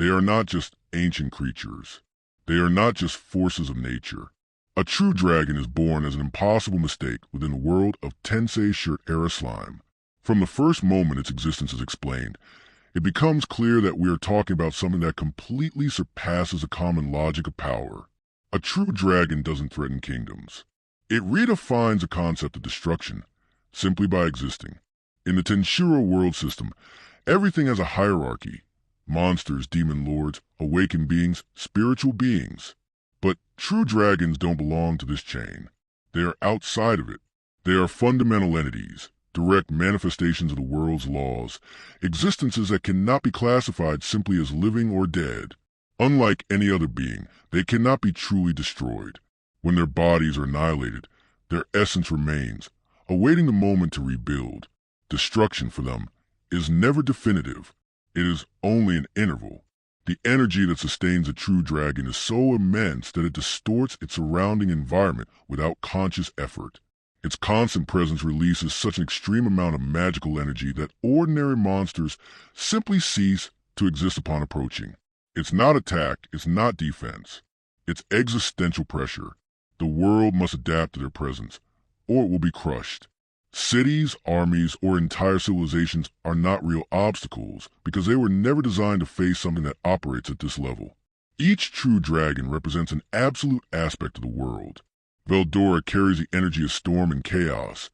They are not just ancient creatures. They are not just forces of nature. A true dragon is born as an impossible mistake within the world of Tensei Shitara Slime. From the first moment its existence is explained, it becomes clear that we are talking about something that completely surpasses the common logic of power. A true dragon doesn't threaten kingdoms. It redefines the concept of destruction simply by existing. In the Tensura world system, everything has a hierarchy. Monsters, demon lords, awakened beings, spiritual beings. But true dragons don't belong to this chain. They are outside of it. They are fundamental entities, direct manifestations of the world's laws, existences that cannot be classified simply as living or dead. Unlike any other being, they cannot be truly destroyed. When their bodies are annihilated, their essence remains, awaiting the moment to rebuild. Destruction for them is never definitive. It is only an interval. The energy that sustains a true dragon is so immense that it distorts its surrounding environment without conscious effort. Its constant presence releases such an extreme amount of magical energy that ordinary monsters simply cease to exist upon approaching. It's not attack, it's not defense. It's existential pressure. The world must adapt to their presence, or it will be crushed. Cities, armies, or entire civilizations are not real obstacles because they were never designed to face something that operates at this level. Each true dragon represents an absolute aspect of the world. Veldora carries the energy of storm and chaos,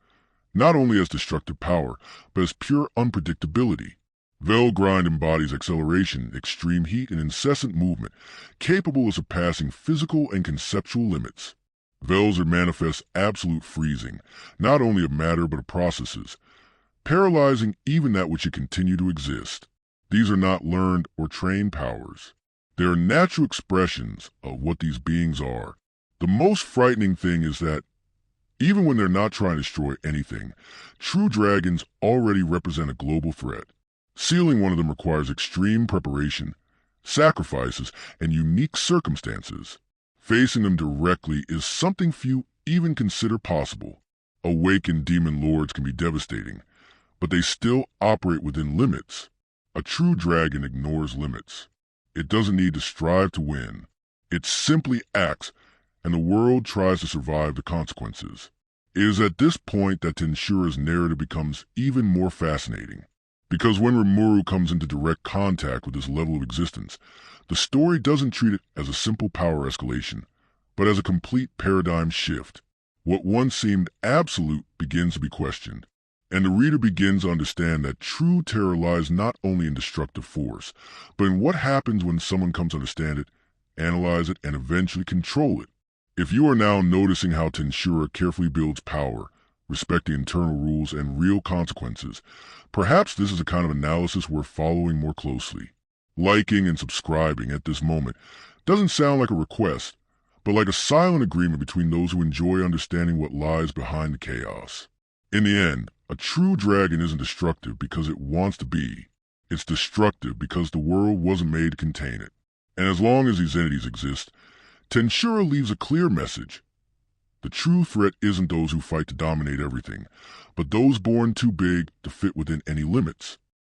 not only as destructive power, but as pure unpredictability. Velgrynd embodies acceleration, extreme heat, and incessant movement, capable of surpassing physical and conceptual limits. Velzard manifests absolute freezing, not only of matter but of processes, paralyzing even that which should continue to exist. These are not learned or trained powers. They are natural expressions of what these beings are. The most frightening thing is that, even when they're not trying to destroy anything, true dragons already represent a global threat. Sealing one of them requires extreme preparation, sacrifices, and unique circumstances. Facing them directly is something few even consider possible. Awakened demon lords can be devastating, but they still operate within limits. A true dragon ignores limits. It doesn't need to strive to win. It simply acts, and the world tries to survive the consequences. It is at this point that Tensura's narrative becomes even more fascinating. Because when Rimuru comes into direct contact with this level of existence, the story doesn't treat it as a simple power escalation, but as a complete paradigm shift. What once seemed absolute begins to be questioned, and the reader begins to understand that true terror lies not only in destructive force, but in what happens when someone comes to understand it, analyze it, and eventually control it. If you are now noticing how Tensura carefully builds power, respecting internal rules and real consequences, perhaps this is a kind of analysis worth following more closely. Liking and subscribing at this moment doesn't sound like a request, but like a silent agreement between those who enjoy understanding what lies behind the chaos. In the end, a true dragon isn't destructive because it wants to be. It's destructive because the world wasn't made to contain it. And as long as these entities exist, Tensura leaves a clear message. The true threat isn't those who fight to dominate everything, but those born too big to fit within any limits.